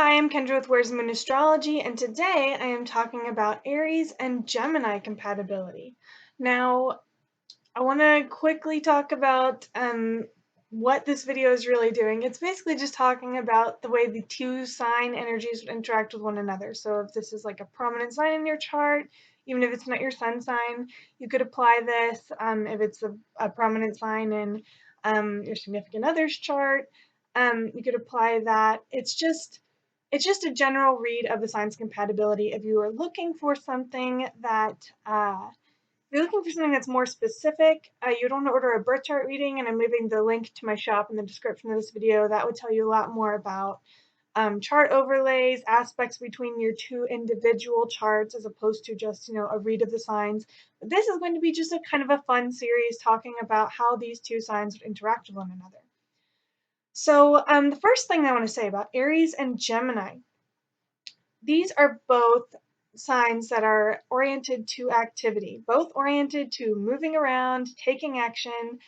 Hi, I'm Kendra with WTMAstrology, and today I am talking about Aries and Gemini compatibility. Now, I want to quickly talk about what this video is really doing. It's basically just talking about the way the two sign energies would interact with one another. So if this is like a prominent sign in your chart, even if it's not your sun sign, you could apply this. If it's a prominent sign in your significant other's chart, you could apply that. It's just a general read of the signs compatibility. If you are looking for something that's more specific, you'd want to order a birth chart reading, and I'm leaving the link to my shop in the description of this video. That would tell you a lot more about chart overlays, aspects between your two individual charts, as opposed to just, a read of the signs. But this is going to be just a kind of a fun series talking about how these two signs would interact with one another. So the first thing I want to say about Aries and Gemini, these are both signs that are oriented to activity, both oriented to moving around, taking action.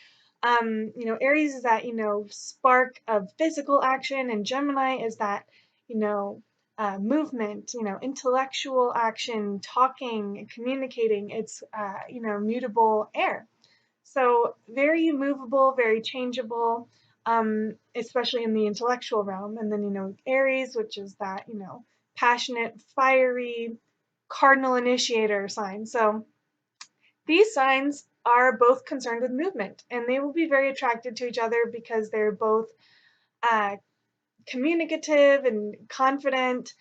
Aries is that, spark of physical action, and Gemini is that, movement, intellectual action, talking, communicating. It's, mutable air. So very movable, very changeable, especially in the intellectual realm. And then, Aries, which is that, passionate, fiery, cardinal initiator sign. So these signs are both concerned with movement, and they will be very attracted to each other because they're both uh, communicative and confident,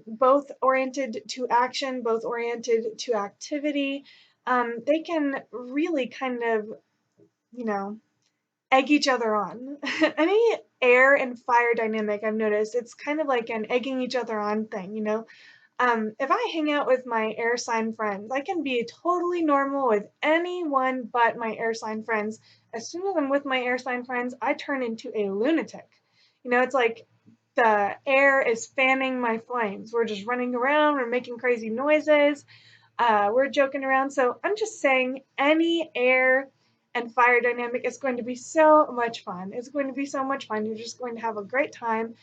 both oriented to action, both oriented to activity. They can really kind of, you know, egg each other on. Any air and fire dynamic I've noticed, it's kind of like an egging each other on thing. If I hang out with my air sign friends, I can be totally normal with anyone but my air sign friends. As soon as I'm with my air sign friends, I turn into a lunatic. It's like the air is fanning my flames. We're just running around, we're making crazy noises, we're joking around. So I'm just saying, any air and fire dynamic is going to be so much fun. It's going to be so much fun. You're just going to have a great time.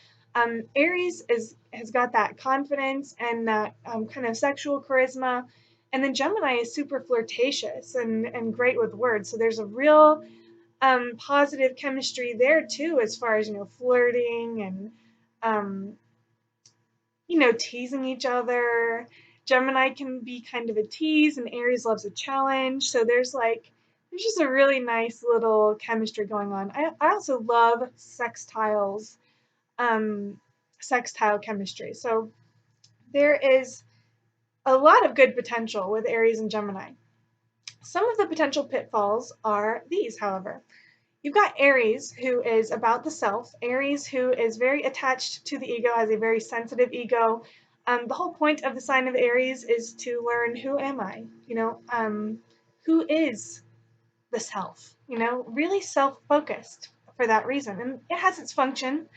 Aries has got that confidence and that kind of sexual charisma. And then Gemini is super flirtatious and great with words. So there's a real positive chemistry there too, as far as, flirting and, um, teasing each other. Gemini can be kind of a tease, and Aries loves a challenge. So there's just a really nice little chemistry going on. I also love sextile chemistry. So there is a lot of good potential with Aries and Gemini. Some of the potential pitfalls are these, however. You've got Aries, who is about the self. Aries, who is very attached to the ego, has a very sensitive ego. The whole point of the sign of Aries is to learn, who am I? Who is the self? Really self-focused for that reason. And it has its function.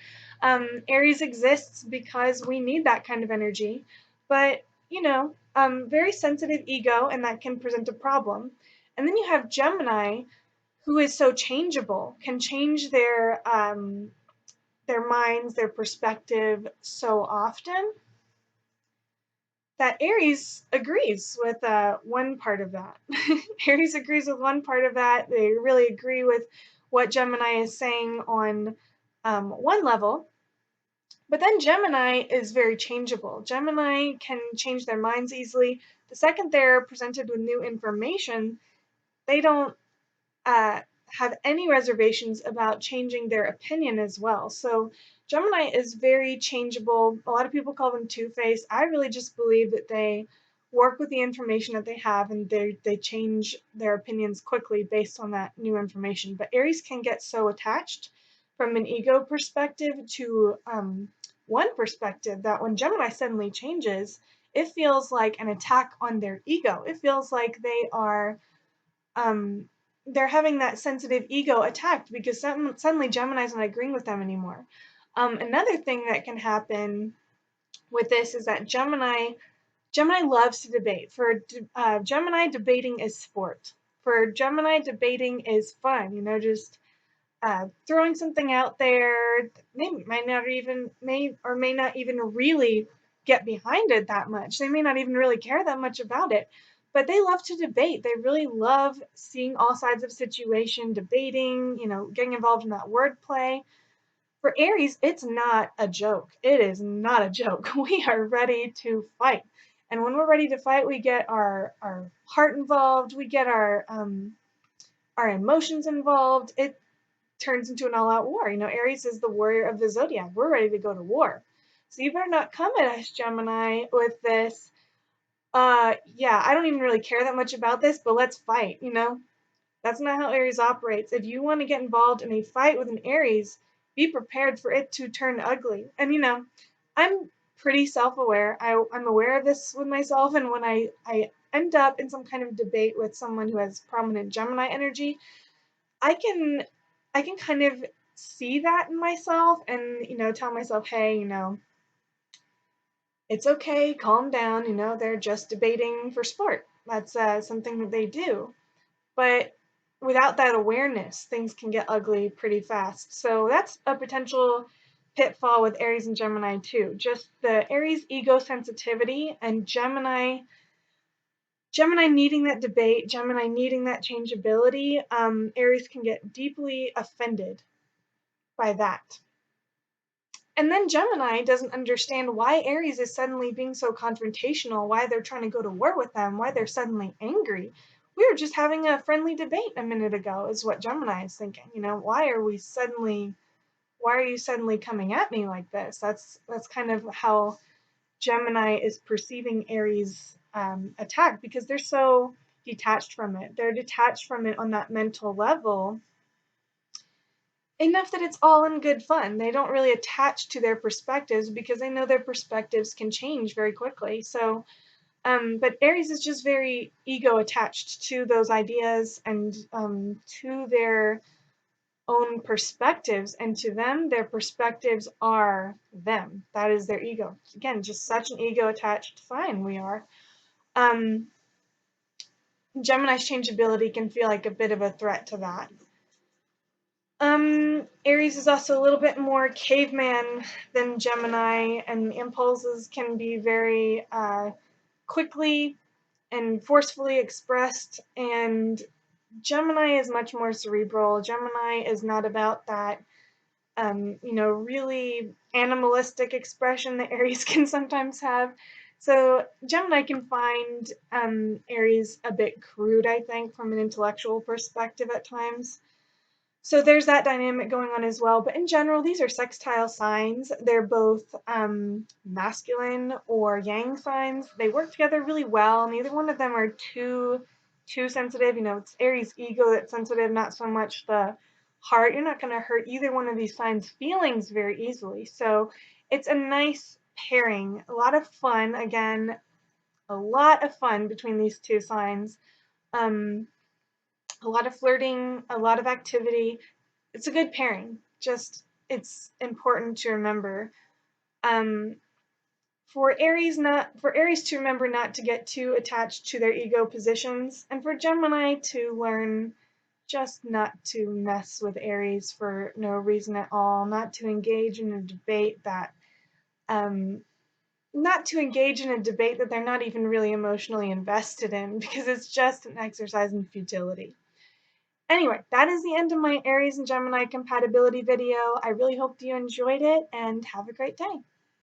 Aries exists because we need that kind of energy. But, very sensitive ego, and that can present a problem. And then you have Gemini, who is so changeable, can change their minds, their perspective so often that Aries agrees with one part of that. Aries agrees with one part of that. They really agree with what Gemini is saying on one level. But then Gemini is very changeable. Gemini can change their minds easily. The second they're presented with new information, they don't have any reservations about changing their opinion as well. So Gemini is very changeable. A lot of people call them two-faced. I really just believe that they work with the information that they have, and they change their opinions quickly based on that new information. But Aries can get so attached from an ego perspective to one perspective that when Gemini suddenly changes, it feels like an attack on their ego. It feels like um, they're having that sensitive ego attacked because suddenly Gemini's not agreeing with them anymore. Another thing that can happen with this is that Gemini loves to debate. For Gemini, debating is sport. For Gemini, debating is fun. Just throwing something out there. They may not even really get behind it that much. They may not even really care that much about it, but they love to debate. They really love seeing all sides of a situation, debating, getting involved in that wordplay. For Aries, it's not a joke. It is not a joke. We are ready to fight. And when we're ready to fight, we get our heart involved, we get our emotions involved. It turns into an all-out war. Aries is the warrior of the zodiac. We're ready to go to war. So you better not come at us, Gemini, with this, yeah, I don't even really care that much about this, but let's fight. That's not how Aries operates. If you want to get involved in a fight with an Aries, be prepared for it to turn ugly. And I'm pretty self-aware. I'm aware of this with myself, and when I end up in some kind of debate with someone who has prominent Gemini energy, I can I can kind of see that in myself and tell myself, hey, it's okay, calm down, they're just debating for sport. That's something that they do. But without that awareness, things can get ugly pretty fast. So that's a potential pitfall with Aries and Gemini too. Just the Aries ego sensitivity and Gemini needing that debate, Gemini needing that changeability. Aries can get deeply offended by that. And then Gemini doesn't understand why Aries is suddenly being so confrontational, why they're trying to go to war with them, why they're suddenly angry. We were just having a friendly debate a minute ago, is what Gemini is thinking. Why are you suddenly coming at me like this? That's kind of how Gemini is perceiving Aries' attack, because they're so detached from it. They're detached from it on that mental level enough that it's all in good fun. They don't really attach to their perspectives because they know their perspectives can change very quickly. So, but Aries is just very ego attached to those ideas and to their own perspectives. And to them, their perspectives are them. That is their ego. Again, just such an ego attached sign we are. Um, Gemini's changeability can feel like a bit of a threat to that. Aries is also a little bit more caveman than Gemini, and impulses can be very quickly and forcefully expressed. And Gemini is much more cerebral. Gemini is not about that, really animalistic expression that Aries can sometimes have. So Gemini can find Aries a bit crude, I think, from an intellectual perspective at times. So there's that dynamic going on as well. But in general, these are sextile signs. They're both masculine or yang signs. They work together really well. Neither one of them are too sensitive. It's Aries ego that's sensitive, not so much the heart. You're not going to hurt either one of these signs' feelings very easily. So it's a nice pairing. A lot of fun. Again, a lot of fun between these two signs. A lot of flirting, a lot of activity. It's a good pairing. Just it's important to remember. Um, for Aries to remember not to get too attached to their ego positions, and for Gemini to learn just not to mess with Aries for no reason at all, not to engage in a debate that they're not even really emotionally invested in, because it's just an exercise in futility. Anyway, that is the end of my Aries and Gemini compatibility video. I really hope you enjoyed it and have a great day.